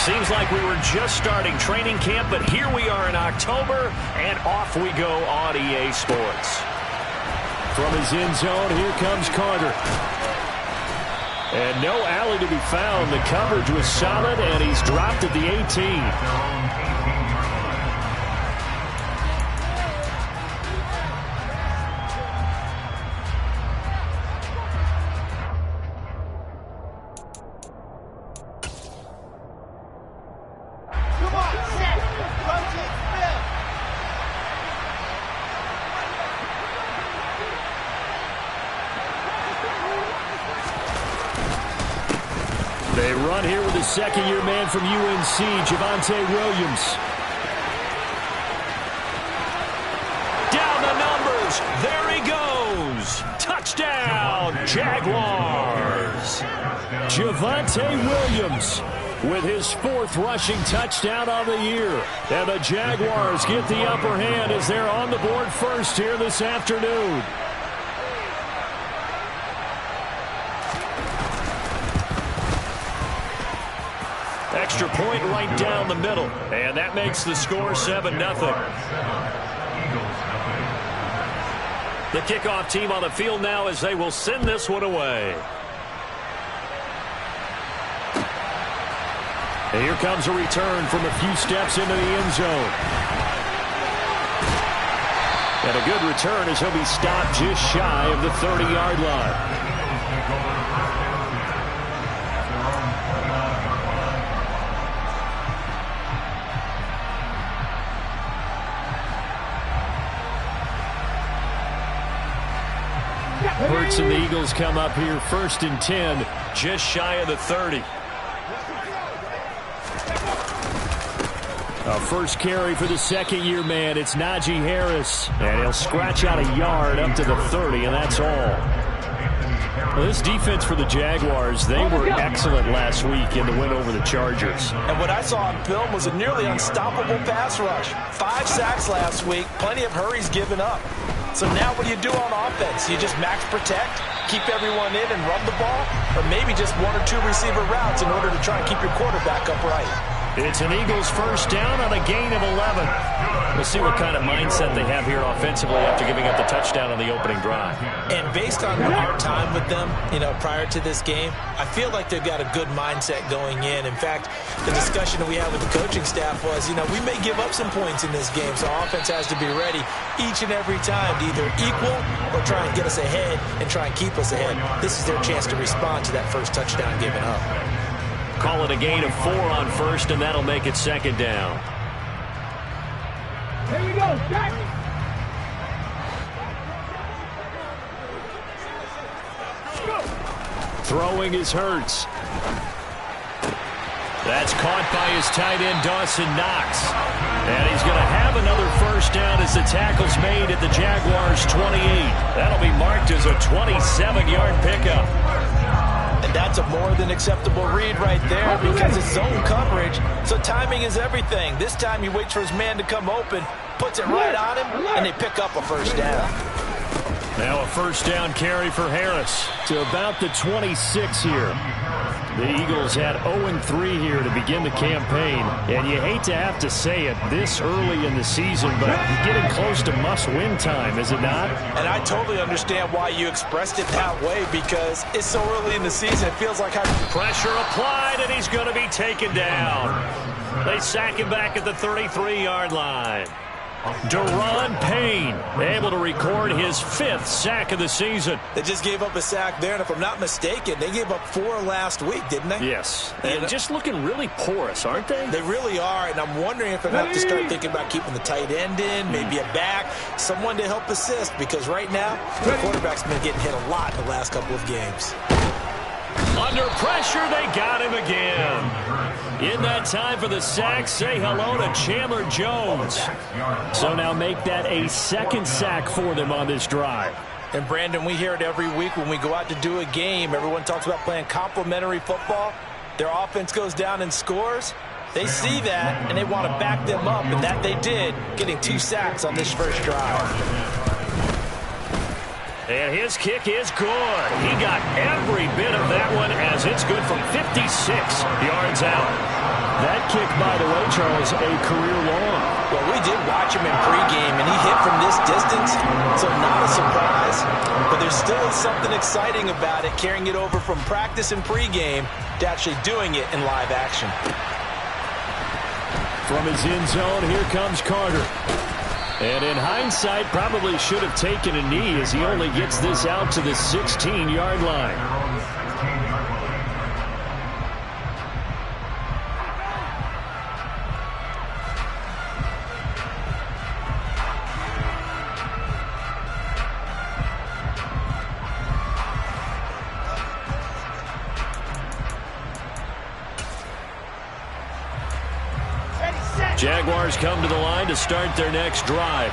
Seems like we were just starting training camp, but here we are in October, and off we go on EA Sports. From his end zone, here comes Carter. And no alley to be found. The coverage was solid, and he's dropped at the 18. They run here with a second-year man from UNC, Javonte Williams. Down the numbers. There he goes. Touchdown, Jaguars. Javonte Williams with his 4th rushing touchdown of the year. And the Jaguars get the upper hand as they're on the board first here this afternoon. Extra point right down the middle. And that makes the score 7-0. The kickoff team on the field now as they will send this one away. And here comes a return from a few steps into the end zone. And a good return as he'll be stopped just shy of the 30-yard line. Hurts and the Eagles come up here 1st and 10, just shy of the 30. A first carry for the second-year man. It's Najee Harris, and he'll scratch out a yard up to the 30, and that's all. Well, this defense for the Jaguars, they were excellent last week in the win over the Chargers. And what I saw on film was a nearly unstoppable pass rush. 5 sacks last week, plenty of hurries given up. So now what do you do on offense? You just max protect, keep everyone in and run the ball, or maybe just 1 or 2 receiver routes in order to try and keep your quarterback upright. It's an Eagles first down on a gain of 11. We'll see what kind of mindset they have here offensively after giving up the touchdown on the opening drive. And based on our time with them, prior to this game, I feel like they've got a good mindset going in. In fact, the discussion that we had with the coaching staff was, we may give up some points in this game, so offense has to be ready each and every time to either equal or try and get us ahead and try and keep us ahead. This is their chance to respond to that first touchdown given up. Call it a gain of 4 on first, and that'll make it 2nd down. Here we go, Jack. Throwing is Hurts. That's caught by his tight end, Dawson Knox. And he's going to have another first down as the tackle's made at the Jaguars' 28. That'll be marked as a 27-yard pickup. And that's a more than acceptable read right there because it's zone coverage, so timing is everything. This time he waits for his man to come open, puts it right on him, and they pick up a first down. Now a first down carry for Harris to about the 26 here. The Eagles had 0-3 here to begin the campaign, and you hate to have to say it this early in the season, but getting close to must-win time, is it not? And I totally understand why you expressed it that way because it's so early in the season. It feels like pressure applied, and he's going to be taken down. They sack him back at the 33-yard line. Daron Payne able to record his 5th sack of the season. They just gave up a sack there, and if I'm not mistaken, they gave up 4 last week, didn't they? Yes. And just looking really porous, aren't they? They really are, and I'm wondering if they have to start thinking about keeping the tight end in, maybe a back, someone to help assist, because right now, the quarterback's been getting hit a lot in the last couple of games. Under pressure, they got him again. In that time for the sack, say hello to Chandler Jones. So now make that a 2nd sack for them on this drive. And Brandon, we hear it every week when we go out to do a game. Everyone talks about playing complementary football. Their offense goes down and scores. They see that, and they want to back them up, and that they did, getting 2 sacks on this first drive. And his kick is good. He got every bit of that one as it's good from 56 yards out. That kick, by the way, Charles, a career long. Well, we did watch him in pregame, and he hit from this distance, so not a surprise. But there still is something exciting about it, carrying it over from practice and pregame to actually doing it in live action. From his end zone, here comes Carter. And in hindsight, probably should have taken a knee as he only gets this out to the 16-yard line. Jaguars come to the line to start their next drive.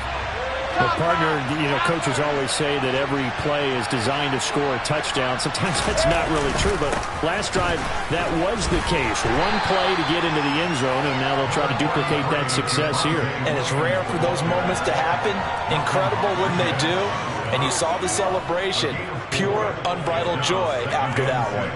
Well, partner, coaches always say that every play is designed to score a touchdown. Sometimes that's not really true, but last drive, that was the case. One play to get into the end zone, and now they'll try to duplicate that success here. And it's rare for those moments to happen. Incredible when they do. And you saw the celebration. Pure, unbridled joy after that one.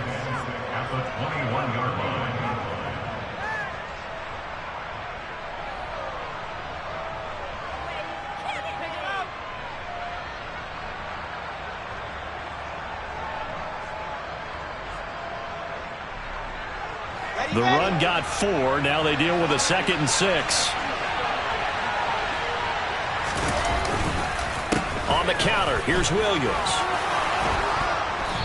The run got 4. Now they deal with a 2nd and 6. On the counter, here's Williams.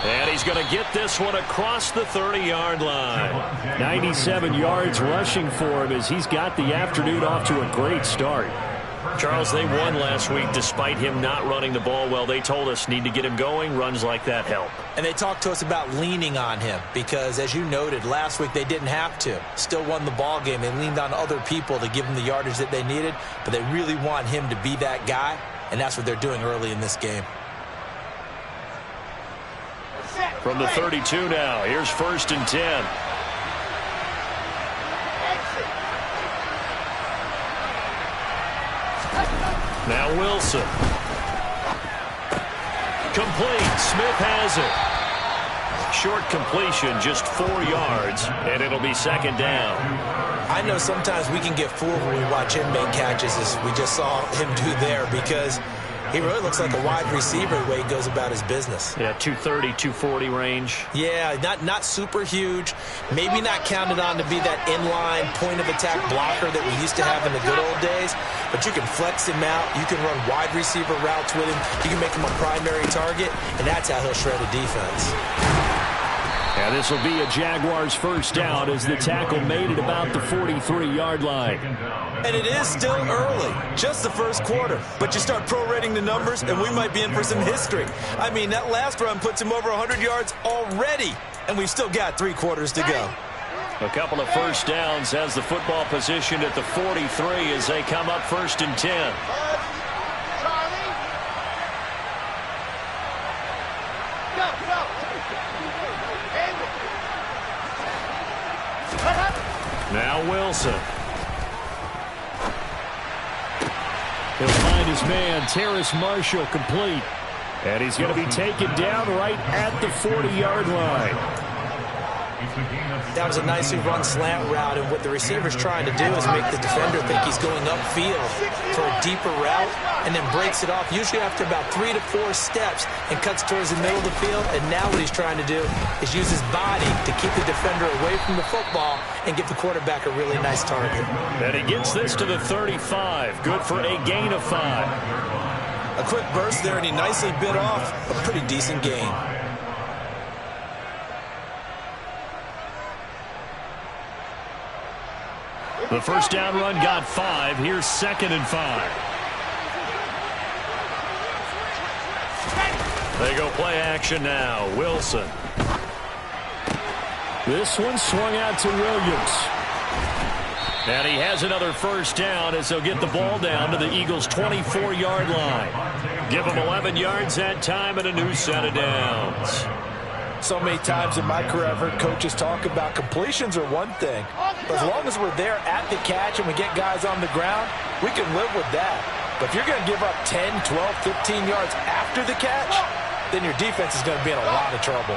And he's going to get this one across the 30-yard line. 97 yards rushing for him as he's got the afternoon off to a great start. Charles, they won last week despite him not running the ball well. They told us need to get him going. Runs like that help. And they talked to us about leaning on him because, as you noted, last week they didn't have to. Still won the ball game. They leaned on other people to give them the yardage that they needed, but they really want him to be that guy, and that's what they're doing early in this game. From the 32 now, here's 1st and 10. Now Wilson. Complete. Smith has it. Short completion, just 4 yards, and it'll be 2nd down. I know sometimes we can get fooled when we watch him make catches, as we just saw him do there, because he really looks like a wide receiver the way he goes about his business. Yeah, 230, 240 range. Yeah, not super huge. Maybe not counted on to be that inline point-of-attack blocker that we used to have in the good old days. But you can flex him out. You can run wide receiver routes with him. You can make him a primary target, and that's how he'll shred a defense. And this will be a Jaguars 1st down as the tackle made it about the 43-yard line. And it is still early, just the first quarter. But you start prorating the numbers, and we might be in for some history. I mean, that last run puts him over 100 yards already, and we've still got 3 quarters to go. A couple of 1st downs has the football position at the 43 as they come up 1st and 10. Now Wilson. He'll find his man, Terrace Marshall, complete. And he's going to be taken down right at the 40-yard line. That was a nicely run slant route, and what the receiver's trying to do is make the defender think he's going upfield for a deeper route and then breaks it off, usually after about 3 to 4 steps, and cuts towards the middle of the field. And now what he's trying to do is use his body to keep the defender away from the football and give the quarterback a really nice target. And he gets this to the 35. Good for a gain of 5. A quick burst there, and he nicely bit off a pretty decent gain. The 1st down run got 5. Here's 2nd and 5. They go play action now. Wilson. This one swung out to Williams. And he has another 1st down as they'll get the ball down to the Eagles' 24-yard line. Give them 11 yards that time and a new set of downs. So many times in my career I've heard coaches talk about completions are one thing. But as long as we're there at the catch and we get guys on the ground, we can live with that. But if you're going to give up 10, 12, 15 yards after the catch, then your defense is going to be in a lot of trouble.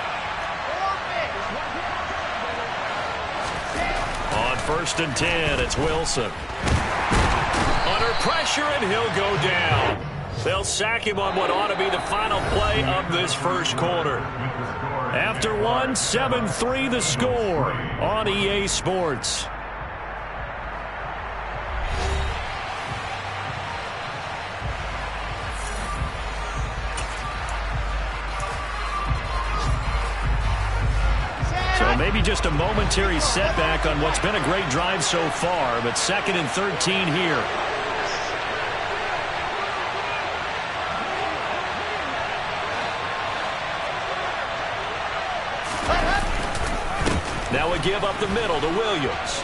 On first and 10. It's Wilson. Under pressure, and he'll go down. They'll sack him on what ought to be the final play of this first quarter. After one, 7-3 the score on EA Sports. So maybe just a momentary setback on what's been a great drive so far, but 2nd and 13 here. Now we give up the middle to Williams.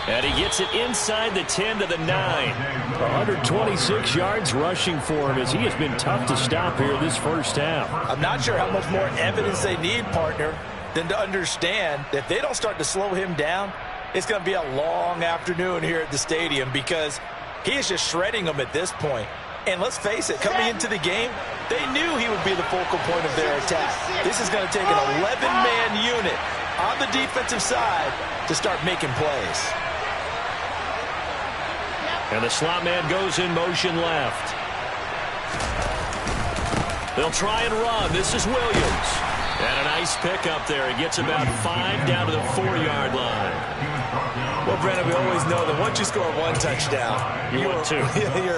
And he gets it inside the 10 to the 9. 126 yards rushing for him as he has been tough to stop here this first half. I'm not sure how much more evidence they need, partner, than to understand that if they don't start to slow him down, it's going to be a long afternoon here at the stadium because he is just shredding them at this point. And let's face it, coming into the game, they knew he would be the focal point of their attack. This is going to take an 11-man unit on the defensive side to start making plays. And the slot man goes in motion left. They'll try and run. This is Williams. And a nice pickup there. He gets about 5 down to the 4-yard line. Well, Brandon, we always know that once you score one touchdown, you're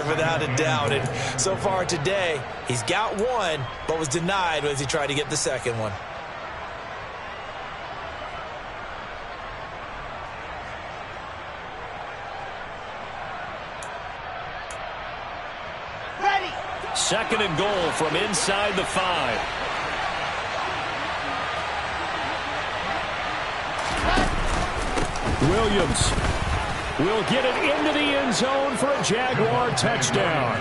without a doubt. And so far today, he's got one, but was denied as he tried to get the second one. Ready. 2nd and goal from inside the 5. Williams will get it into the end zone for a Jaguar touchdown.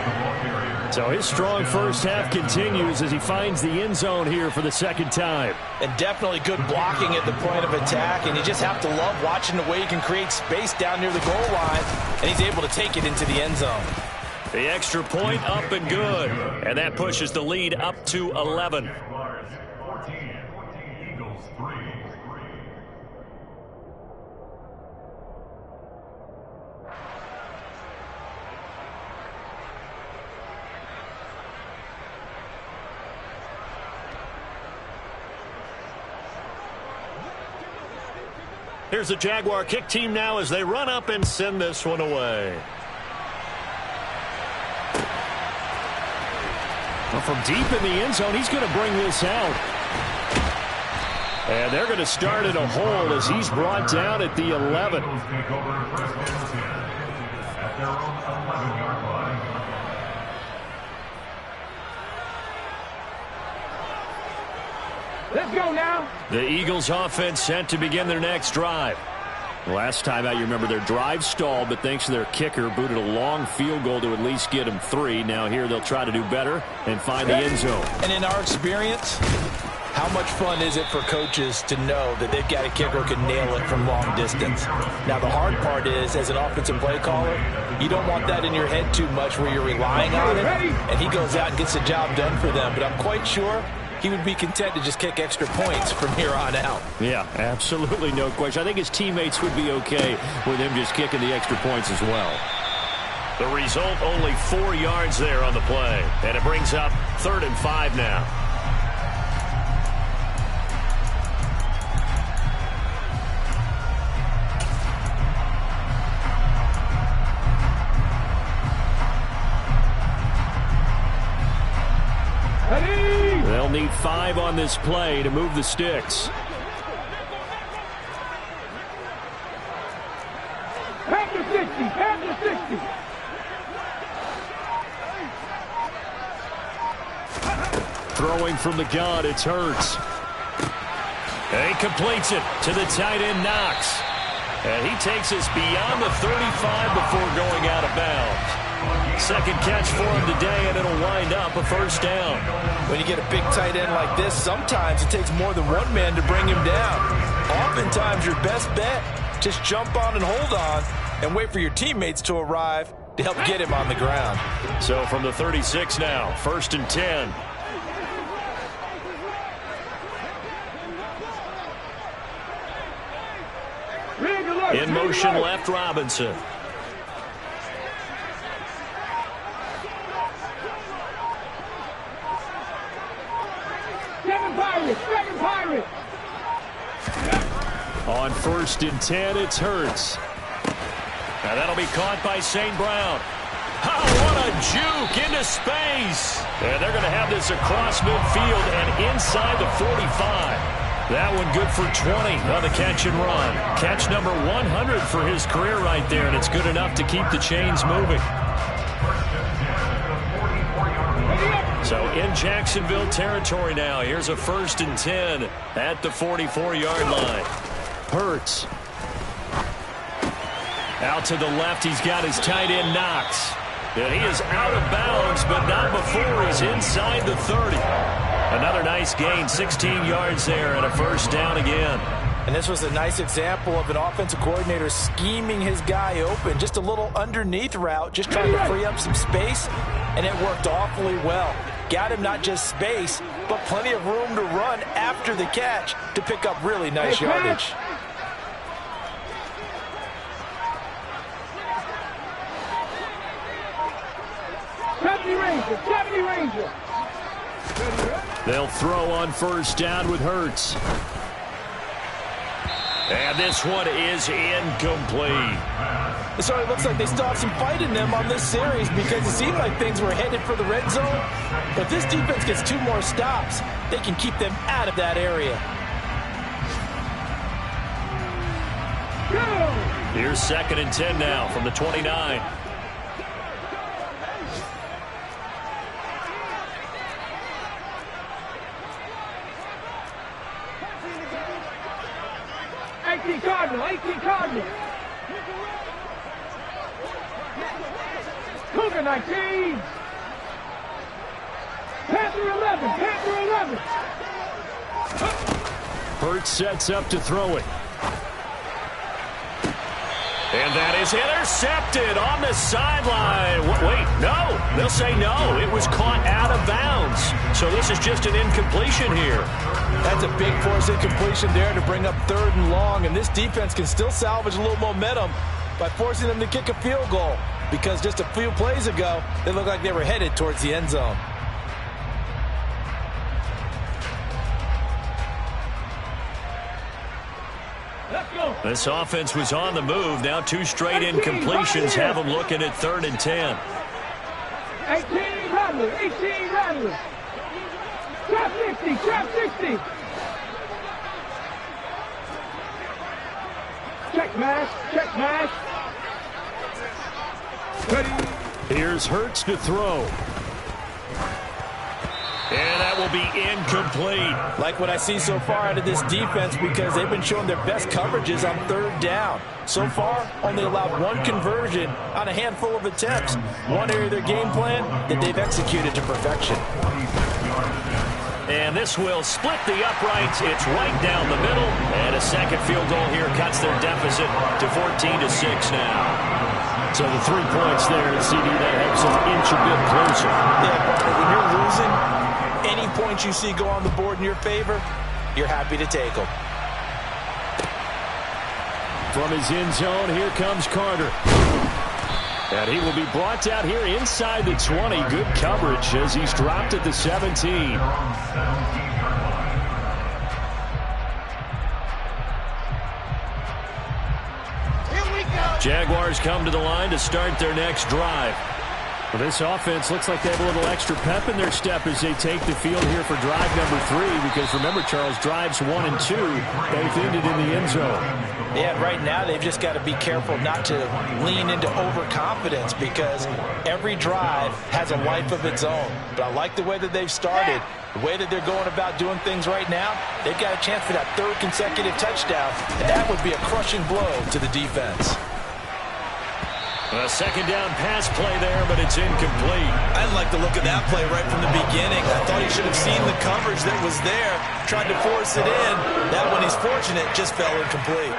So his strong first half continues as he finds the end zone here for the second time. And definitely good blocking at the point of attack, and you just have to love watching the way he can create space down near the goal line, and he's able to take it into the end zone. The extra point up and good, and that pushes the lead up to 11. Here's the Jaguar kick team now as they run up and send this one away. Well, from deep in the end zone, he's going to bring this out. And they're going to start at a hole as he's brought down at the 11. Let's go now. The Eagles offense set to begin their next drive. Last time out, you remember their drive stalled, but thanks to their kicker, booted a long field goal to at least get them 3. Now here they'll try to do better and find the end zone. And in our experience, how much fun is it for coaches to know that they've got a kicker who can nail it from long distance? Now, the hard part is, as an offensive play caller, you don't want that in your head too much where you're relying on it, and he goes out and gets the job done for them. But I'm quite sure he would be content to just kick extra points from here on out. Yeah, absolutely no question. I think his teammates would be okay with him just kicking the extra points as well. The result, only 4 yards there on the play. And it brings up 3rd and 5 now. They'll need 5 on this play to move the sticks. Back to 60. Back to 60. Throwing from the gun, it's Hurts. And he completes it to the tight end, Knox. And he takes us beyond the 35 before going out of bounds. Second catch for him today, and it'll wind up a first down. When you get a big tight end like this, sometimes it takes more than one man to bring him down. Oftentimes, your best bet, just jump on and hold on and wait for your teammates to arrive to help get him on the ground. So from the 36 now, 1st and 10. In motion left, Robinson. Seven Pirates. On 1st and 10, it's Hurts. Now that'll be caught by St. Brown. Oh, what a juke into space. And they're going to have this across midfield and inside the 45. That one good for 20 on the catch and run. Catch number 100 for his career right there, and it's good enough to keep the chains moving. So in Jacksonville territory now. Here's a 1st and 10 at the 44-yard line. Hurts. Out to the left, he's got his tight end Knox. And he is out of bounds, but not before he's inside the 30. Another nice gain, 16 yards there, and a 1st down again. And this was a nice example of an offensive coordinator scheming his guy open. Just a little underneath route, just trying to free up some space, and it worked awfully well. Got him not just space, but plenty of room to run after the catch to pick up really nice yardage. Ranger. They'll throw on 1st down with Hurts. And this one is incomplete. So it looks like they still have some fight in them on this series because it seemed like things were headed for the red zone. But if this defense gets 2 more stops, they can keep them out of that area. Here's 2nd and 10 now from the 29. Cardinal. Cougar 19. Panther 11. Hurts sets up to throw it. And that is intercepted on the sideline. Wait, no. They'll say no. It was caught out of bounds. So this is just an incompletion here. That's a big force incompletion there to bring up 3rd and long. And this defense can still salvage a little momentum by forcing them to kick a field goal. Because just a few plays ago, they looked like they were headed towards the end zone. This offense was on the move. Now 2 straight incompletions have them looking at 3rd and 10. 18 Rattler. Trap 60. Check mash. Here's Hurts to throw. And that will be incomplete. Like what I see so far out of this defense because they've been showing their best coverages on 3rd down. So far, only allowed 1 conversion on a handful of attempts. One area of their game plan that they've executed to perfection. And this will split the uprights. It's right down the middle. And a 2nd field goal here cuts their deficit to 14-6 now. So the 3 points there, and CD, that helps them inch a bit closer. Yeah, when you're losing, any points you see go on the board in your favor, you're happy to take them. From his end zone, here comes Carter. And he will be brought out here inside the 20. Good coverage as he's dropped at the 17. Jaguars come to the line to start their next drive. Well, this offense looks like they have a little extra pep in their step as they take the field here for drive number 3. Because remember, Charles, drives 1 and 2, both ended in the end zone. Yeah, right now they've just got to be careful not to lean into overconfidence because every drive has a life of its own. But I like the way that they've started, the way that they're going about doing things right now. They've got a chance for that 3rd consecutive touchdown, and that would be a crushing blow to the defense. A 2nd down pass play there, but it's incomplete. I like the look of that play right from the beginning. I thought he should have seen the coverage that was there, tried to force it in. That one, he's fortunate, just fell incomplete.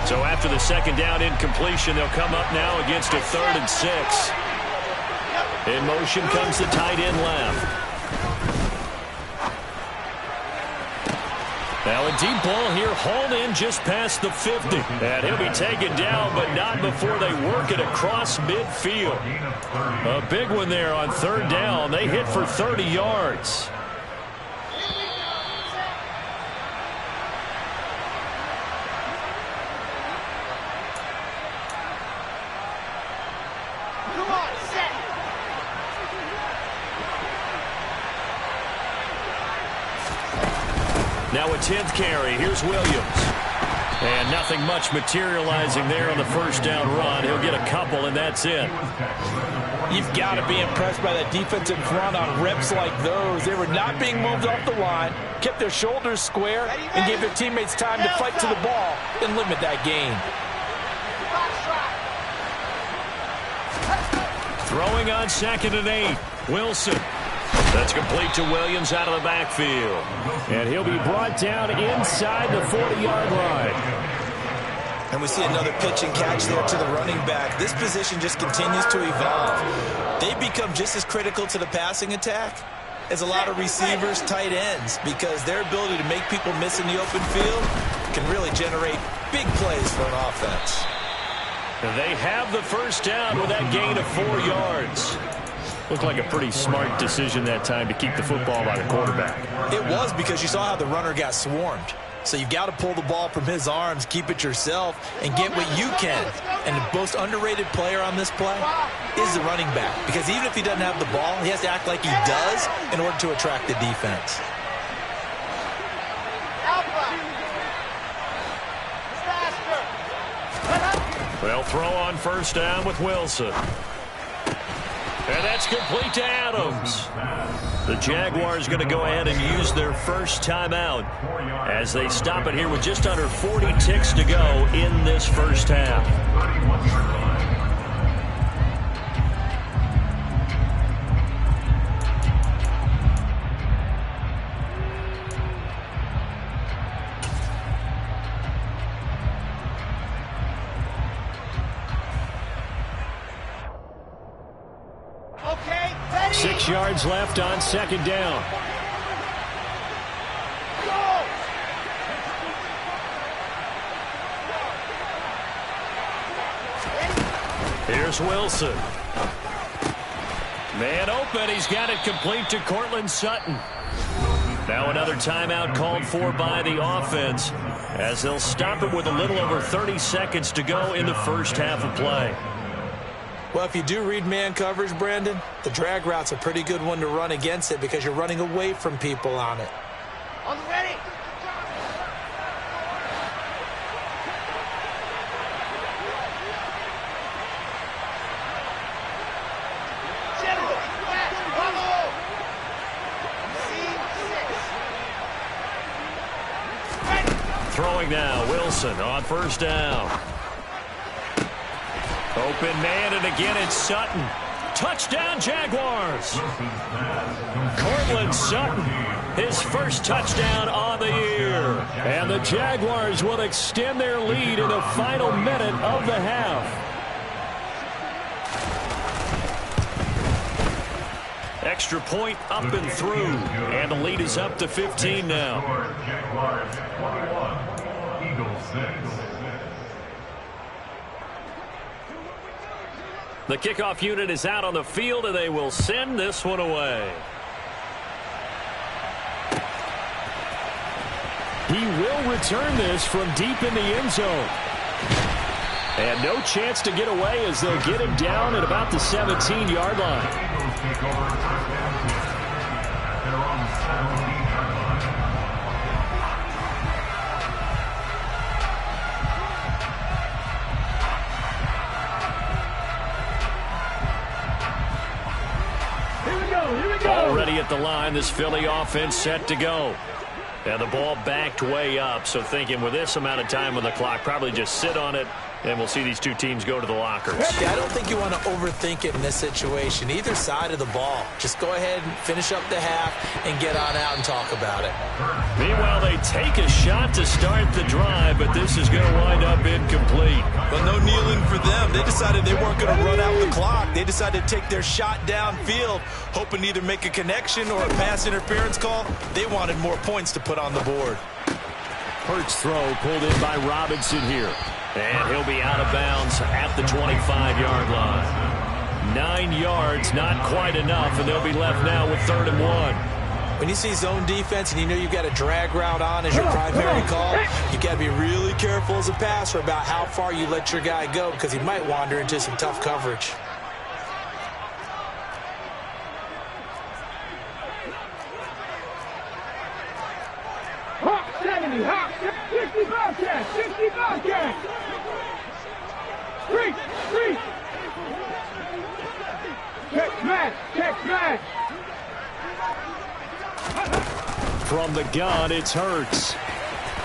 So after the second down incompletion, they'll come up now against a 3rd and 6. In motion comes the tight end left. Now a deep ball here, hauled in just past the 50. And he'll be taken down, but not before they work it across midfield. A big one there on 3rd down. They hit for 30 yards. Now a 10th carry. Here's Williams. And nothing much materializing there on the first down run. He'll get a couple, and that's it. You've got to be impressed by that defensive front on reps like those. They were not being moved off the line, kept their shoulders square, and gave their teammates time to fight to the ball and limit that gain. Throwing on 2nd and 8. Wilson. That's complete to Williams out of the backfield. And he'll be brought down inside the 40-yard line. And we see another pitch and catch there to the running back. This position just continues to evolve. They become just as critical to the passing attack as a lot of receivers, tight ends, because their ability to make people miss in the open field can really generate big plays for an offense. They have the first down with that gain of 4 yards. Looked like a pretty smart decision that time to keep the football by the quarterback. It was, because you saw how the runner got swarmed. So you've got to pull the ball from his arms, keep it yourself, and get what you can. And the most underrated player on this play is the running back. Because even if he doesn't have the ball, he has to act like he does in order to attract the defense. They'll throw on first down with Wilson. And that's complete to Adams. The Jaguars going to go ahead and use their first timeout as they stop it here with just under 40 ticks to go in this first half. 6 yards left on 2nd down. Here's Wilson. Man open. He's got it complete to Cortland Sutton. Now another timeout called for by the offense as they'll stop it with a little over 30 seconds to go in the first half of play. Well, if you do read man coverage, Brandon, the drag route's a pretty good one to run against it because you're running away from people on it. On the ready. Throwing now, Wilson on first down. Open man, and again it's Sutton. Touchdown, Jaguars. Cortland Sutton, his first touchdown on the year. And the Jaguars will extend their lead in the final minute of the half. Extra point up and through, and the lead is up to 15 now. Jaguars 21, Eagles 6. The kickoff unit is out on the field, and they will send this one away. He will return this from deep in the end zone. And no chance to get away as they'll get him down at about the 17-yard line. Eagles take over first down. They're on the 17-yard line. Already at the line, this Philly offense set to go. And the ball backed way up, so thinking with this amount of time on the clock, probably just sit on it And we'll see these two teams go to the lockers. Yeah, I don't think you want to overthink it in this situation. Either side of the ball. Just go ahead and finish up the half and get on out and talk about it. Meanwhile, they take a shot to start the drive, but this is going to wind up incomplete. But no kneeling for them. They decided they weren't going to run out the clock. They decided to take their shot downfield, hoping to either make a connection or a pass interference call. They wanted more points to put on the board. Hurts throw pulled in by Robinson here. And he'll be out of bounds at the 25-yard line. 9 yards, not quite enough, and they'll be left now with 3rd and 1. When you see zone defense and you know you've got a drag route on as your primary call, you've got to be really careful as a passer about how far you let your guy go because he might wander into some tough coverage. Hawk 70, Hawk 60 Bobcat, 60 Bobcat. Street. Check smash. From the gun, it's Hurts.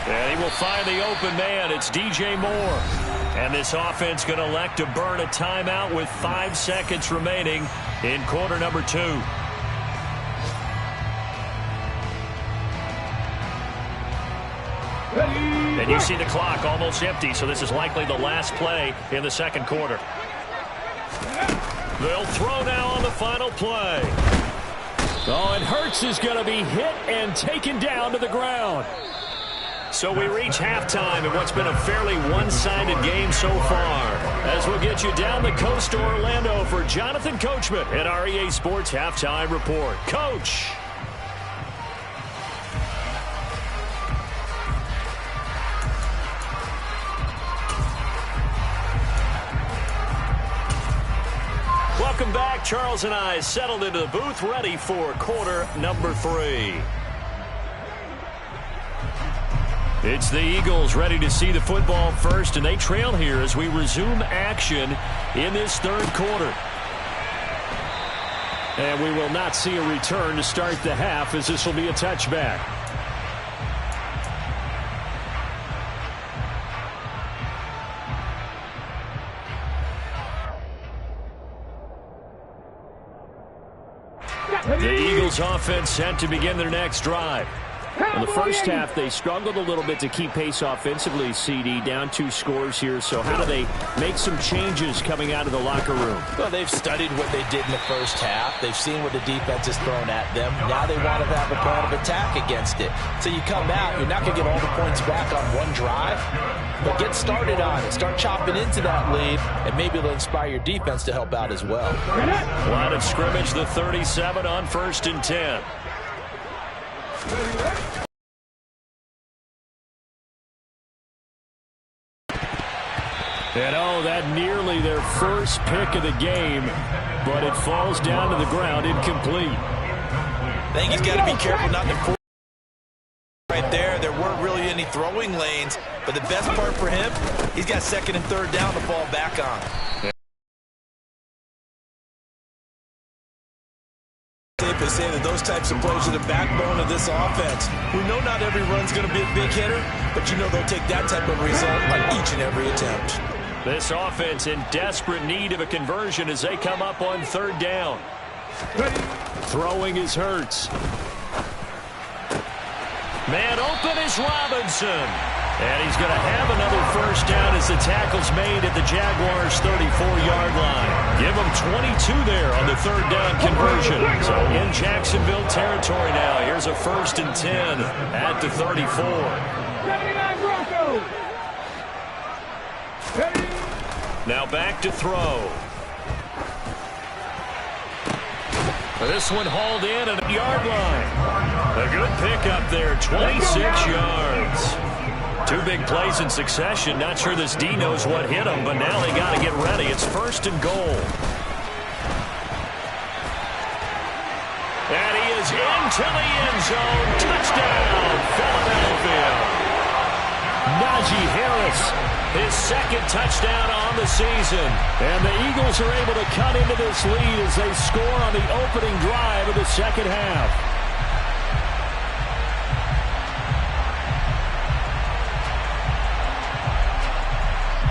And he will find the open man. It's DJ Moore. And this offense going to elect to burn a timeout with 5 seconds remaining in quarter number 2. And you see the clock almost empty, so this is likely the last play in the second quarter. They'll throw now on the final play. Oh, and Hurts is going to be hit and taken down to the ground. So we reach halftime in what's been a fairly one-sided game so far. As we'll get you down the coast to Orlando for Jonathan Coachman at our EA Sports Halftime Report. Coach. Welcome back. Charles and I settled into the booth, ready for quarter number 3. It's the Eagles ready to see the football first, and they trail here as we resume action in this third quarter. And we will not see a return to start the half, as this will be a touchback. The Eagles offense set to begin their next drive. In the first half, they struggled a little bit to keep pace offensively, CD, down 2 scores here. So how do they make some changes coming out of the locker room? Well, they've studied what they did in the first half. They've seen what the defense has thrown at them. Now they want to have a plan of attack against it. So you come out, you're not going to get all the points back on one drive, but get started on it. Start chopping into that lead, and maybe it'll inspire your defense to help out as well. Line of scrimmage, the 37 on 1st and 10. And oh, that nearly their first pick of the game, but it falls down to the ground incomplete. I think he's got to be careful not to force right there. There weren't really any throwing lanes, but the best part for him, he's got 2nd and 3rd down to fall back on. Safe to say that those types of plays are the backbone of this offense. We know not every run's going to be a big hitter, but you know they'll take that type of result on each and every attempt. This offense in desperate need of a conversion as they come up on 3rd down. Throwing is Hurts. Man open is Robinson. And he's going to have another first down as the tackle's made at the Jaguars' 34-yard line. Give them 22 there on the 3rd down conversion. So in Jacksonville territory now. Here's a 1st and 10 at the 34. 79 Broncos. Now back to throw. This one hauled in at the yard line. A good pickup there, 26 yards. 2 big plays in succession. Not sure this D knows what hit him, but now they got to get ready. It's 1st and goal. And he is into the end zone. Touchdown, Philadelphia. Najee Harris, his 2nd touchdown on the season. And the Eagles are able to cut into this lead as they score on the opening drive of the second half.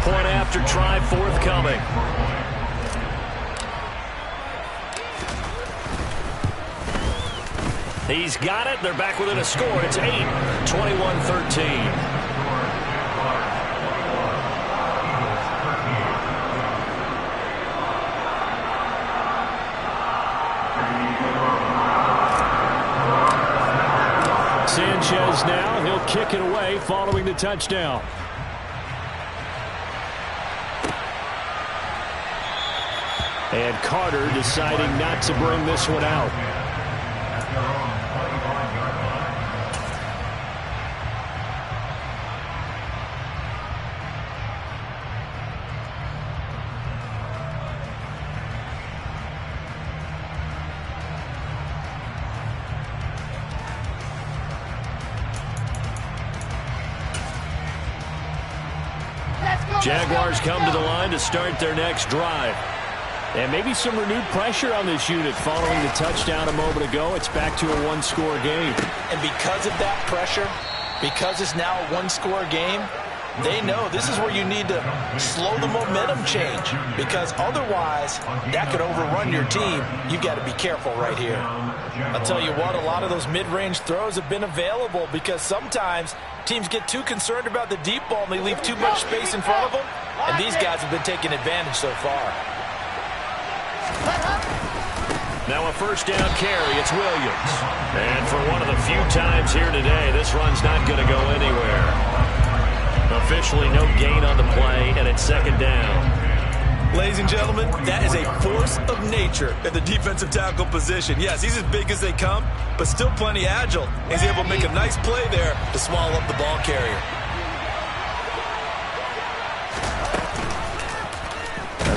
Point after try forthcoming. He's got it. They're back within a score. It's 8, 21-13. Sanchez now, he'll kick it away following the touchdown. And Carter deciding not to bring this one out. Jaguars come to the line to start their next drive. And maybe some renewed pressure on this unit following the touchdown a moment ago. It's back to a one-score game. And because of that pressure, because it's now a one-score game, they know this is where you need to slow the momentum change, because otherwise that could overrun your team. You've got to be careful right here. I'll tell you what, a lot of those mid-range throws have been available because sometimes teams get too concerned about the deep ball and they leave too much space in front of them, and these guys have been taking advantage so far. Now a first down carry, it's Williams. And for one of the few times here today, this run's not going to go anywhere. Officially no gain on the play, and it's second down. Ladies and gentlemen, that is a force of nature at the defensive tackle position. Yes, he's as big as they come, but still plenty agile. He's able to make a nice play there to swallow up the ball carrier.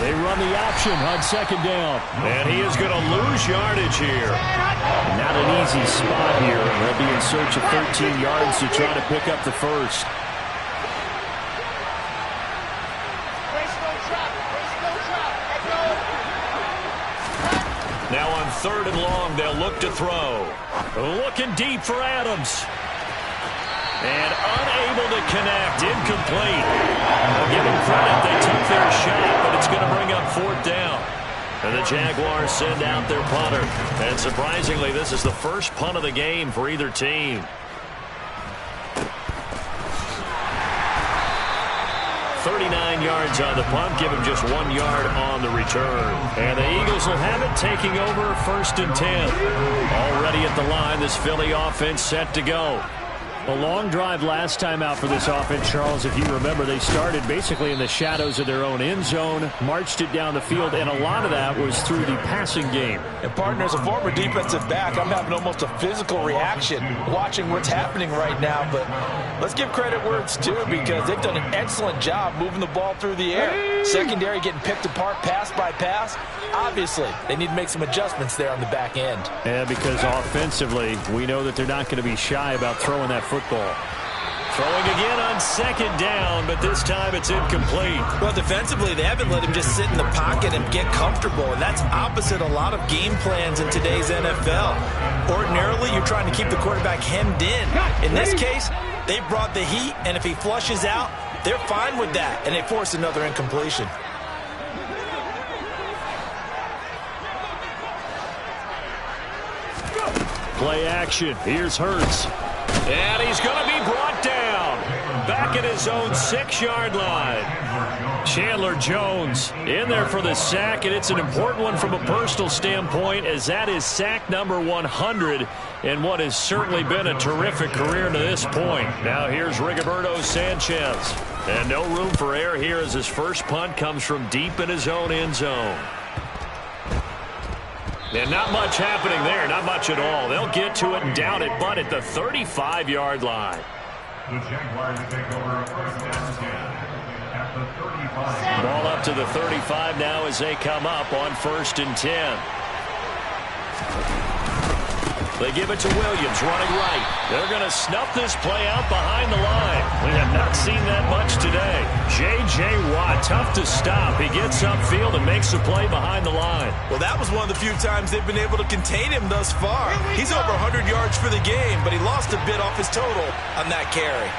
They run the option on second down. And he is going to lose yardage here. Not an easy spot here. They'll be in search of 13 yards to try to pick up the first. Now on third and long, they'll look to throw. Looking deep for Adams. And unable to connect. Incomplete. I'll give them credit. They took their shot, but it's going to bring up fourth down. And the Jaguars send out their punter. And surprisingly, this is the first punt of the game for either team. .39 yards on the punt, give him just 1 yard on the return. And the Eagles will have it, taking over first and 10. Already at the line, this Philly offense set to go. A long drive last time out for this offense, Charles. If you remember, they started basically in the shadows of their own end zone, marched it down the field, and a lot of that was through the passing game. And partner, as a former defensive back, I'm having almost a physical reaction watching what's happening right now. But let's give credit where it's due, because they've done an excellent job moving the ball through the air. Secondary getting picked apart pass by pass. Obviously, they need to make some adjustments there on the back end. Yeah, because offensively, we know that they're not going to be shy about throwing that football. Throwing again on second down, but this time it's incomplete. Well, defensively, they haven't let him just sit in the pocket and get comfortable, and that's opposite a lot of game plans in today's NFL. Ordinarily, you're trying to keep the quarterback hemmed in. In this case, they brought the heat, and if he flushes out, they're fine with that, and they force another incompletion. Play action. Here's Hurts. And he's going to be brought down. Back at his own 6-yard line. Chandler Jones in there for the sack, and it's an important one from a personal standpoint, as that is sack number 100 in what has certainly been a terrific career to this point. Now here's Rigoberto Sanchez. And no room for error here as his first punt comes from deep in his own end zone. And not much happening there, not much at all. They'll get to it and down it, but at the 35-yard line. The Jaguars take over first and 10 at the 35. Ball up to the 35 now as they come up on first and 10. They give it to Williams, running right. They're going to snuff this play out behind the line. We have not seen that much today. J.J. Watt, tough to stop. He gets upfield and makes the play behind the line. Well, that was one of the few times they've been able to contain him thus far. He's over 100 yards for the game, but he lost a bit off his total on that carry.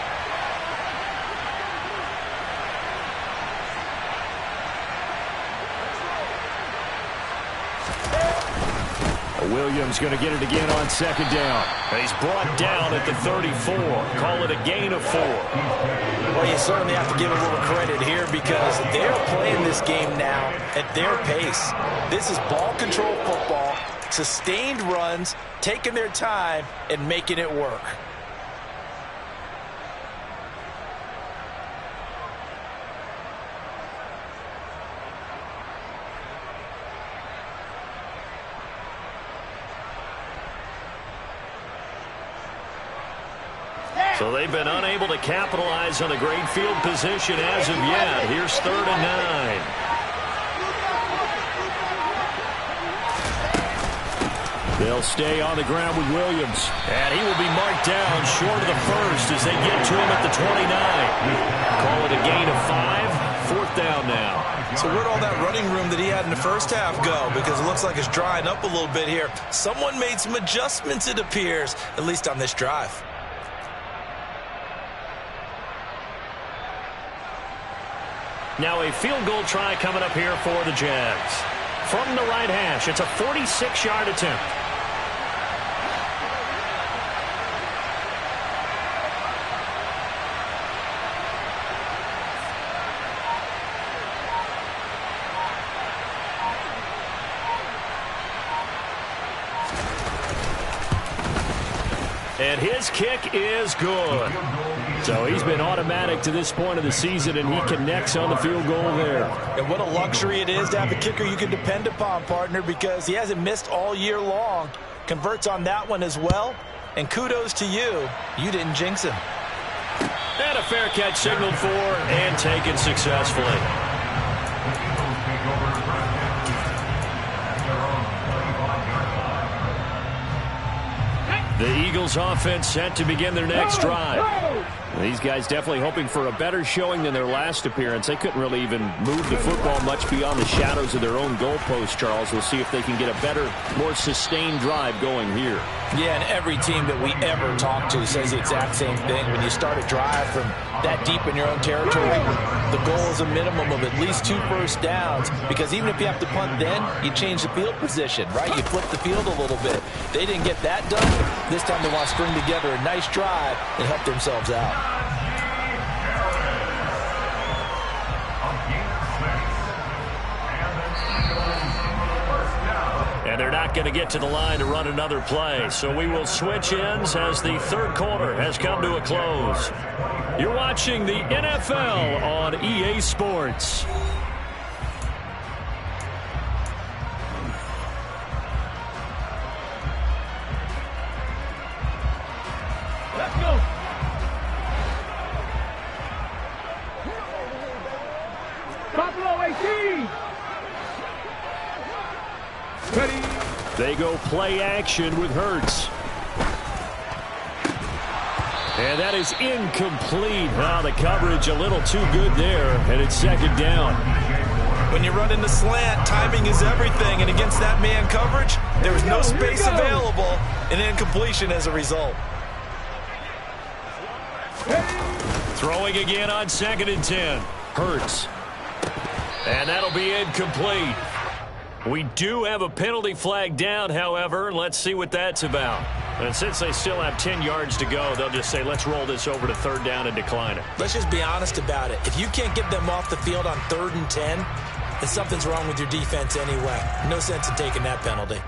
Williams going to get it again on second down. He's brought down at the 34. Call it a gain of 4. Well, you certainly have to give a little credit here because they're playing this game now at their pace. This is ball control football, sustained runs, taking their time, and making it work. So they've been unable to capitalize on a great field position as of yet. Here's 3rd and 9. They'll stay on the ground with Williams. And he will be marked down short of the first as they get to him at the 29. Call it a gain of 5. 4th down now. So where'd all that running room that he had in the first half go? Because it looks like it's drying up a little bit here. Someone made some adjustments, it appears, at least on this drive. Now a field goal try coming up here for the Jags. From the right hash, it's a 46-yard attempt. And his kick is good. So he's been automatic to this point of the season, and he connects on the field goal there. And what a luxury it is to have a kicker you can depend upon, partner, because he hasn't missed all year long. Converts on that one as well. And kudos to you. You didn't jinx him. And a fair catch signaled for and taken successfully. The Eagles offense set to begin their next drive. These guys definitely hoping for a better showing than their last appearance. They couldn't really even move the football much beyond the shadows of their own goalpost, Charles. We'll see if they can get a better, more sustained drive going here. Yeah, and every team that we ever talk to says the exact same thing. When you start a drive from that deep in your own territory, the goal is a minimum of at least 2 first downs, because even if you have to punt then, you change the field position, right? You flip the field a little bit. They didn't get that done. This time they want to string together a nice drive and help themselves out. And they're not going to get to the line to run another play. So we will switch ends as the 3rd quarter has come to a close. You're watching the NFL on EA Sports. Let's go. Buffalo 18. Ready. They go play action with Hurts. And that is incomplete. Now the coverage a little too good there, and it's 2nd down. When you run in the slant, timing is everything, and against that man coverage, there is no space available, and incompletion as a result. Throwing again on 2nd and 10. Hurts. And that'll be incomplete. We do have a penalty flag down, however. Let's see what that's about. And since they still have 10 yards to go, they'll just say, let's roll this over to 3rd down and decline it. Let's just be honest about it. If you can't get them off the field on 3rd and 10, then something's wrong with your defense anyway. No sense in taking that penalty.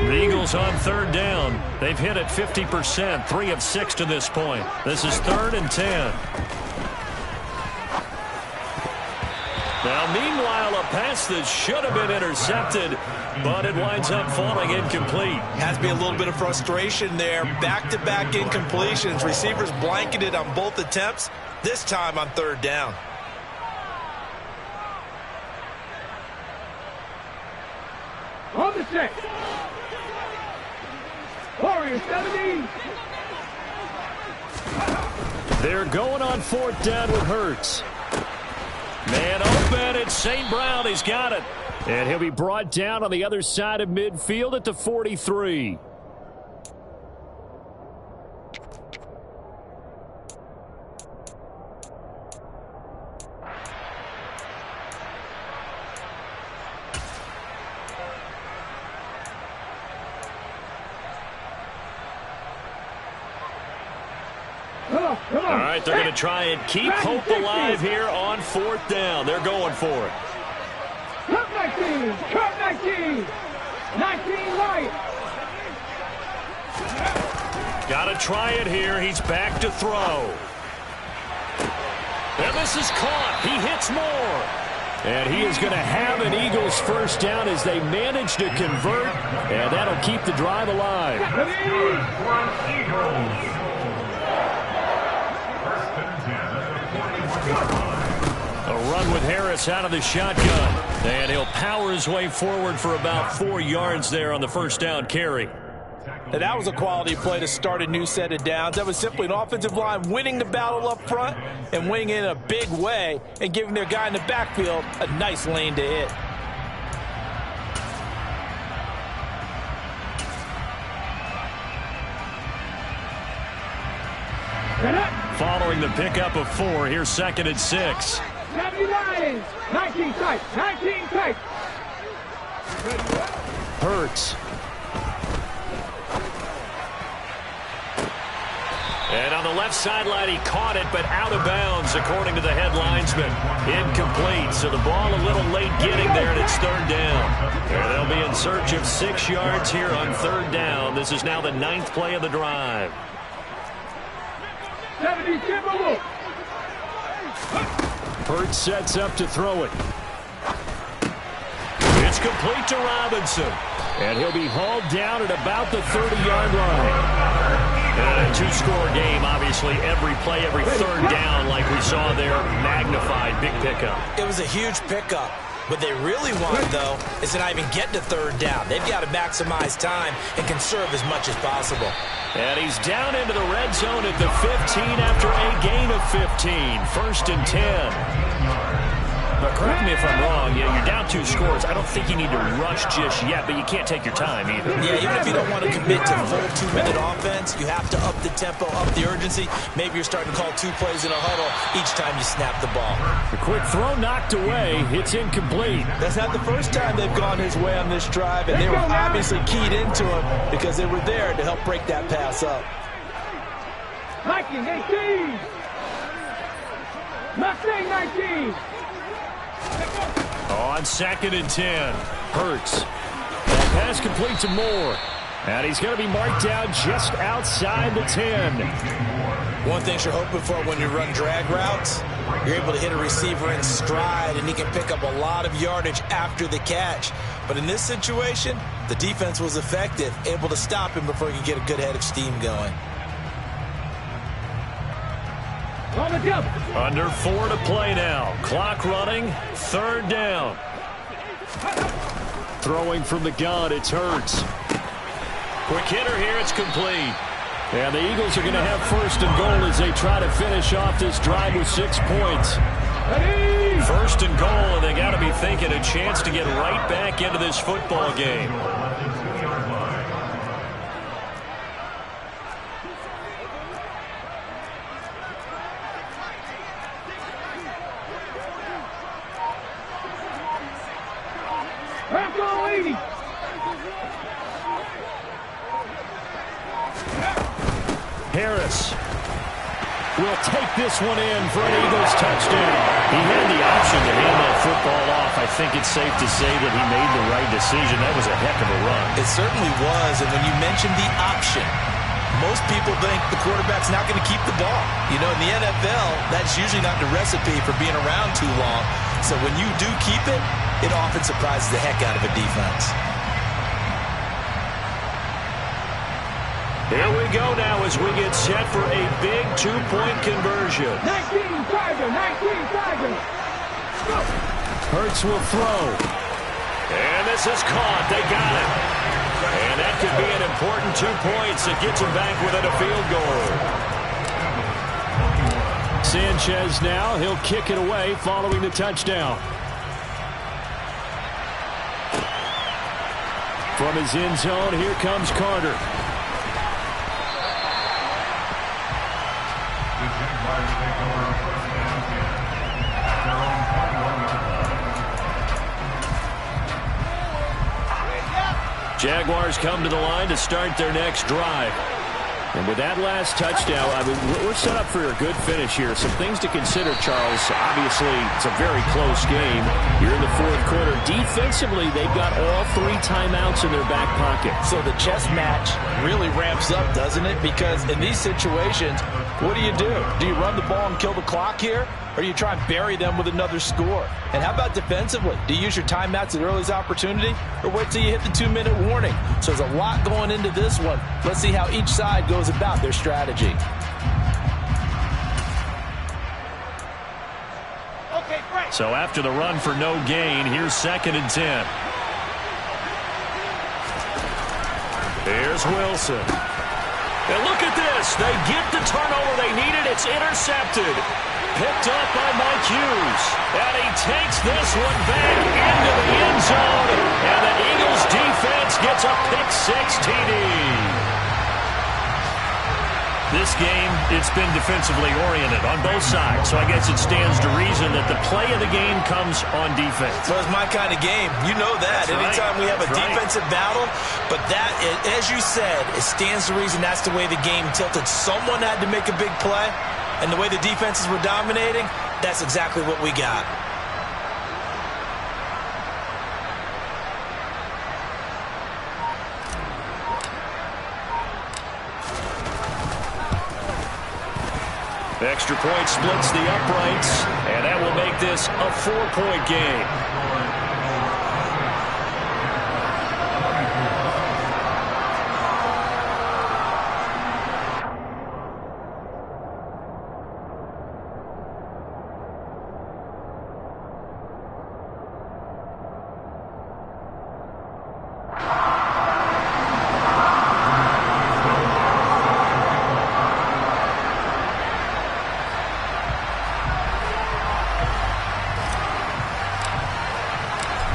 The Eagles on 3rd down. They've hit it 50%, 3 of 6 to this point. This is 3rd and 10. Now, meanwhile, a pass that should have been intercepted, but it winds up falling incomplete. Has to be a little bit of frustration there. Back-to-back incompletions. Receivers blanketed on both attempts, this time on 3rd down. On the check. Warriors 17. They're going on 4th down with Hurts. Man open, it's St. Brown. He's got it. And he'll be brought down on the other side of midfield at the 43. Come on. All right, they're going to try and keep hope alive here on 4th down. They're going for it. Cut 19. Cut 19. 19 right. Got to try it here. He's back to throw. And this is caught. He hits more. And he is going to have an Eagles first down as they manage to convert, and that'll keep the drive alive. A run with Harris out of the shotgun. And he'll power his way forward for about 4 yards there on the first down carry. And that was a quality play to start a new set of downs. That was simply an offensive line winning the battle up front and winning it in a big way and giving their guy in the backfield a nice lane to hit. Following the pickup of 4, here's 2nd and 6. 79. 19 tight. 19 tight. Hurts. And on the left sideline, he caught it, but out of bounds, according to the head linesman. Incomplete, so the ball a little late getting there, and it's 3rd down. And they'll be in search of 6 yards here on 3rd down. This is now the 9th play of the drive. 70 Timberwolves. Hurts sets up to throw it. It's complete to Robinson. And he'll be hauled down at about the 30-yard line. And a 2-score game, obviously, every play, every 3rd down, like we saw there, magnified, big pickup. It was a huge pickup. What they really want, though, is to not even get to 3rd down. They've got to maximize time and conserve as much as possible. And he's down into the red zone at the 15 after a gain of 15. 1st and 10. But correct me if I'm wrong, you're down 2 scores. I don't think you need to rush just yet, but you can't take your time either. Yeah, even if you don't want to commit to full 2-minute offense, you have to up the tempo, up the urgency. Maybe you're starting to call 2 plays in a huddle each time you snap the ball. The quick throw knocked away. It's incomplete. That's not the first time they've gone his way on this drive, and they were obviously keyed into him because they were there to help break that pass up. Viking 18. Mustang 19. On 2nd and 10. Hurts. That pass complete to Moore. And he's going to be marked down just outside the 10. One thing you're hoping for when you run drag routes, you're able to hit a receiver in stride, and he can pick up a lot of yardage after the catch. But in this situation, the defense was effective, able to stop him before he could get a good head of steam going. On the jump. Under 4 to play now. Clock running. 3rd down. Throwing from the gun, it's Hurts. Quick hitter here. It's complete. And the Eagles are going to have 1st and goal as they try to finish off this drive with 6 points. Ready. 1st and goal, and they got to be thinking a chance to get right back into this football game. Harris will take this one in for an Eagles touchdown. He had the option to hand that football off. I think it's safe to say that he made the right decision. That was a heck of a run. It certainly was, and when you mentioned the option, most people think the quarterback's not going to keep the ball. You know, in the NFL, that's usually not the recipe for being around too long. So when you do keep it, it often surprises the heck out of a defense. Here we go now as we get set for a big 2-point conversion. 19 Tiger. 19 Tiger. Hurts will throw. And this is caught. They got it. And that could be an important 2 points that gets them back within a field goal. Sanchez now. He'll kick it away following the touchdown. From his end zone, here comes Carter. Jaguars come to the line to start their next drive. And with that last touchdown, I mean, we're set up for a good finish here. Some things to consider, Charles. Obviously, it's a very close game. You're in the fourth quarter. Defensively, they've got all 3 timeouts in their back pocket. So the chess match really ramps up, doesn't it? Because in these situations, what do? Do you run the ball and kill the clock here? Or do you try and bury them with another score? And how about defensively? Do you use your timeouts at earliest opportunity? Or wait till you hit the 2-minute warning? So there's a lot going into this one. Let's see how each side goes about their strategy. Okay, great. So after the run for no gain, here's 2nd and 10. Here's Wilson. And look at this. They get the turnover they needed. It's intercepted. Picked up by Mike Hughes. And he takes this one back into the end zone. And the Eagles defense gets a pick-6 TD. This game, it's been defensively oriented on both sides. So I guess it stands to reason that the play of the game comes on defense. So it's my kind of game. You know that. That's Anytime right. we have a That's defensive battle. But that, as you said, it stands to reason that's the way the game tilted. Someone had to make a big play. And the way the defenses were dominating, that's exactly what we got. Extra point splits the uprights, and that will make this a 4-point game.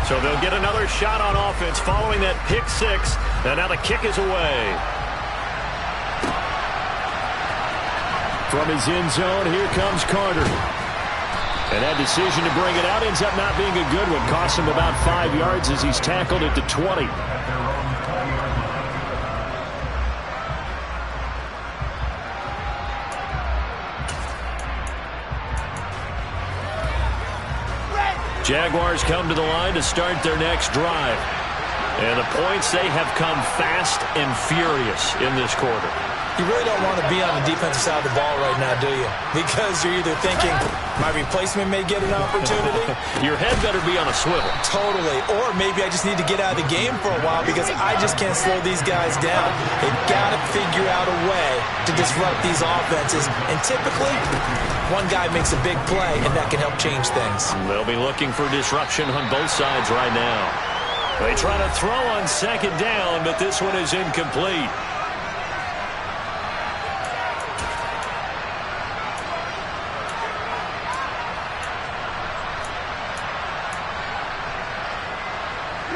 So they'll get another shot on offense following that pick-6. And now the kick is away. From his end zone, here comes Carter. And that decision to bring it out ends up not being a good one. Costs him about 5 yards as he's tackled at the 20. Jaguars come to the line to start their next drive. And the points, they have come fast and furious in this quarter. You really don't want to be on the defensive side of the ball right now, do you? Because you're either thinking, my replacement may get an opportunity. Your head better be on a swivel. Totally. Or maybe I just need to get out of the game for a while because I just can't slow these guys down. They've got to figure out a way to disrupt these offenses. And typically, one guy makes a big play, and that can help change things. They'll be looking for disruption on both sides right now. They try to throw on 2nd down, but this one is incomplete.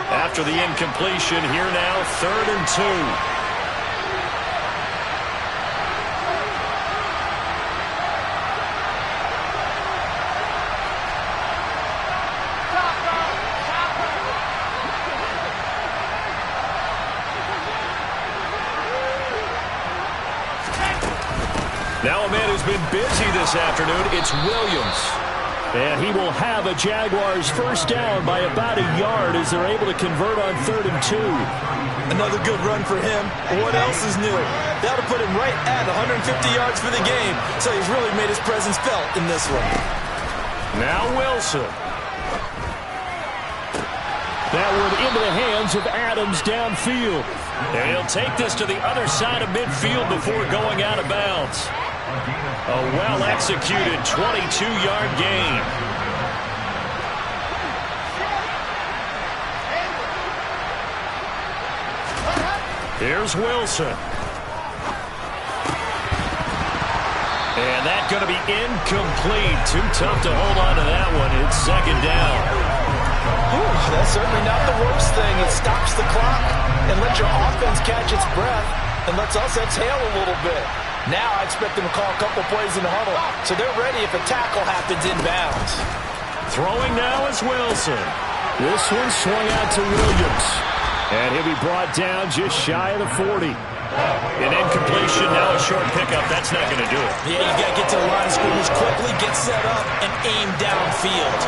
After the incompletion, here now, 3rd and 2. Now a man who's been busy this afternoon, it's Williams. And he will have a Jaguars first down by about a yard as they're able to convert on 3rd and 2. Another good run for him. What else is new? That'll put him right at 150 yards for the game. So he's really made his presence felt in this one. Now Wilson. That one into the hands of Adams downfield. And he'll take this to the other side of midfield before going out of bounds. A well-executed 22-yard gain. Here's Wilson. And that's going to be incomplete. Too tough to hold on to that one. It's 2nd down. Ooh, that's certainly not the worst thing. It stops the clock and lets your offense catch its breath and lets us exhale a little bit. Now I expect them to call a couple plays in the huddle, so they're ready if a tackle happens inbounds. Throwing now is Wilson. This one swung out to Williams. And he'll be brought down just shy of the 40. An incompletion, now a short pickup. That's not going to do it. Yeah, you got to get to the line of scrimmage quickly, get set up, and aim downfield.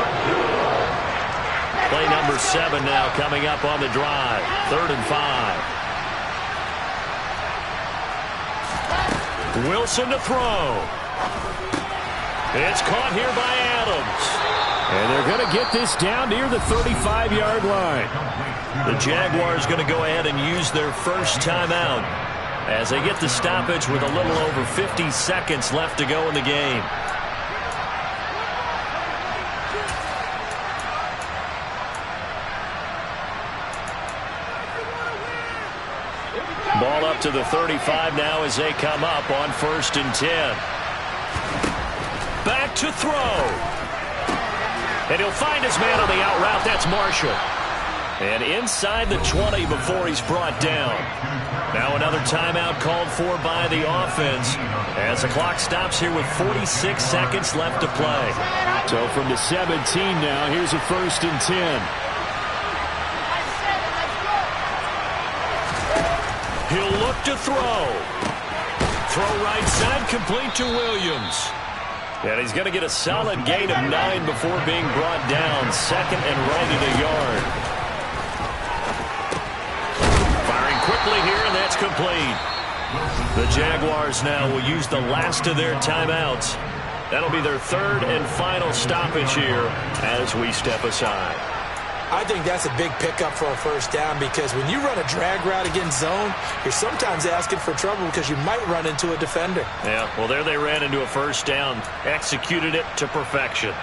Play number 7 now coming up on the drive. 3rd and 5. Wilson to throw. It's caught here by Adams. And they're going to get this down near the 35-yard line. The Jaguars going to go ahead and use their first timeout as they get the stoppage with a little over 50 seconds left to go in the game. Ball up to the 35 now as they come up on 1st and 10. Back to throw. And he'll find his man on the out route. That's Marshall. And inside the 20 before he's brought down. Now another timeout called for by the offense as the clock stops here with 46 seconds left to play. So from the 17 now, here's a 1st and 10. He'll look to throw. Throw right side, complete to Williams. And he's going to get a solid gain of 9 before being brought down. 2nd and right at a yard. Firing quickly here, and that's complete. The Jaguars now will use the last of their timeouts. That'll be their 3rd and final stoppage here as we step aside. I think that's a big pickup for a first down because when you run a drag route against zone, you're sometimes asking for trouble because you might run into a defender. Yeah, well, there they ran into a first down, executed it to perfection.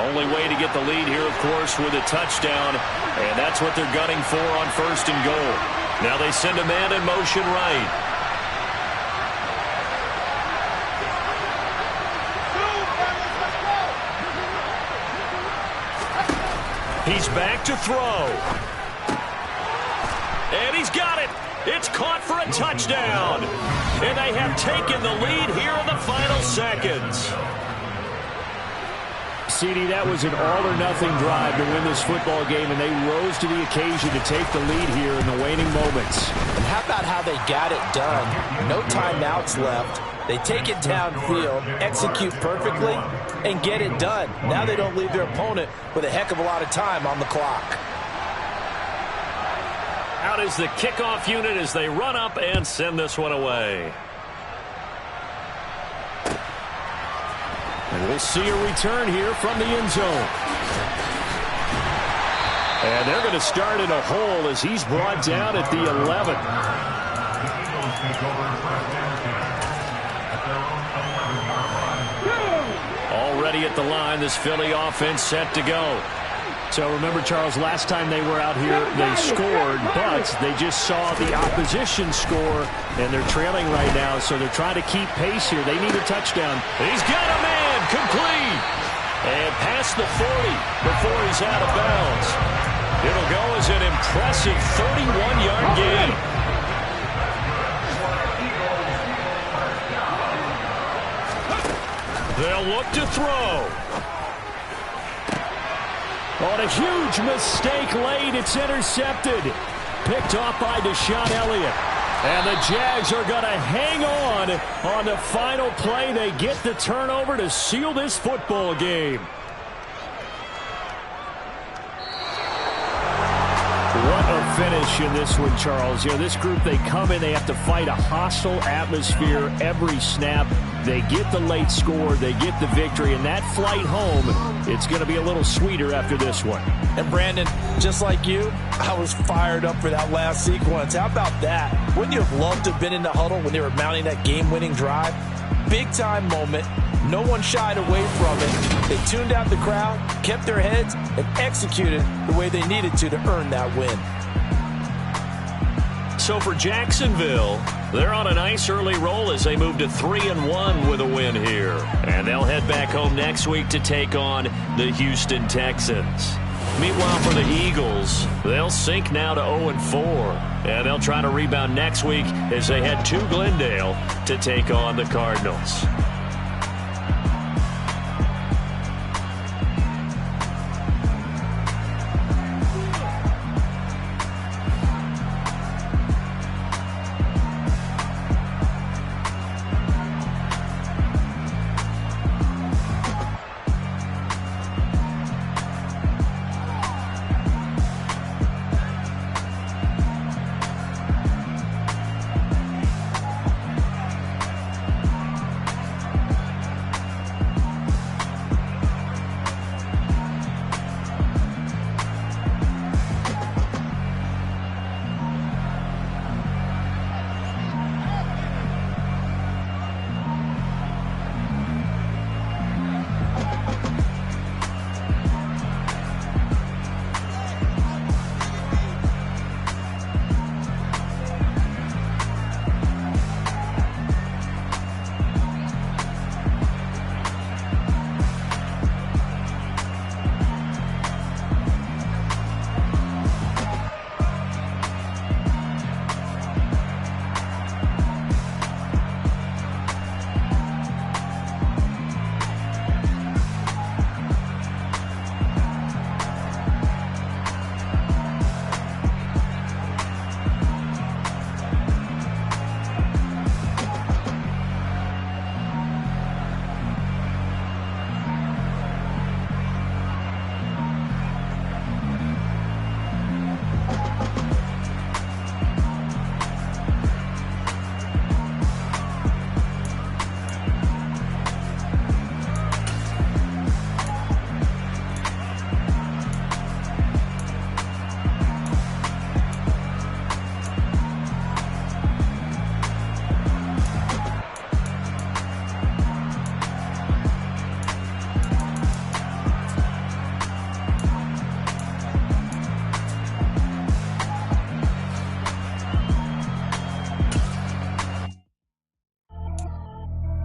Only way to get the lead here, of course, with a touchdown, and that's what they're gunning for on 1st and goal. Now they send a man in motion right. He's back to throw. And he's got it. It's caught for a touchdown. And they have taken the lead here in the final seconds. CD, that was an all-or-nothing drive to win this football game, and they rose to the occasion to take the lead here in the waning moments. And how about how they got it done? No timeouts left. They take it downfield, execute perfectly, and get it done. Now they don't leave their opponent with a heck of a lot of time on the clock. Out is the kickoff unit as they run up and send this one away. And we'll see a return here from the end zone. And they're going to start in a hole as he's brought down at the 11. Already at the line, this Philly offense set to go. So remember, Charles, last time they were out here, they scored, but they just saw the opposition score, and they're trailing right now, so they're trying to keep pace here. They need a touchdown. He's got a man, complete. And past the 40 before he's out of bounds. It'll go as an impressive 31-yard gain. They'll look to throw. On a huge mistake late, it's intercepted. Picked off by Deshaun Elliott. And the Jags are going to hang on the final play. They get the turnover to seal this football game. What a finish in this one, Charles. You know, this group, they come in, they have to fight a hostile atmosphere every snap. They get the late score, they get the victory, and that flight home, it's going to be a little sweeter after this one. And Brandon, just like you, I was fired up for that last sequence. How about that? Wouldn't you have loved to have been in the huddle when they were mounting that game-winning drive? Big-time moment. No one shied away from it. They tuned out the crowd, kept their heads, and executed the way they needed to earn that win. So for Jacksonville, they're on a nice early roll as they move to 3-1 with a win here. And they'll head back home next week to take on the Houston Texans. Meanwhile, for the Eagles, they'll sink now to 0-4. And they'll try to rebound next week as they head to Glendale to take on the Cardinals.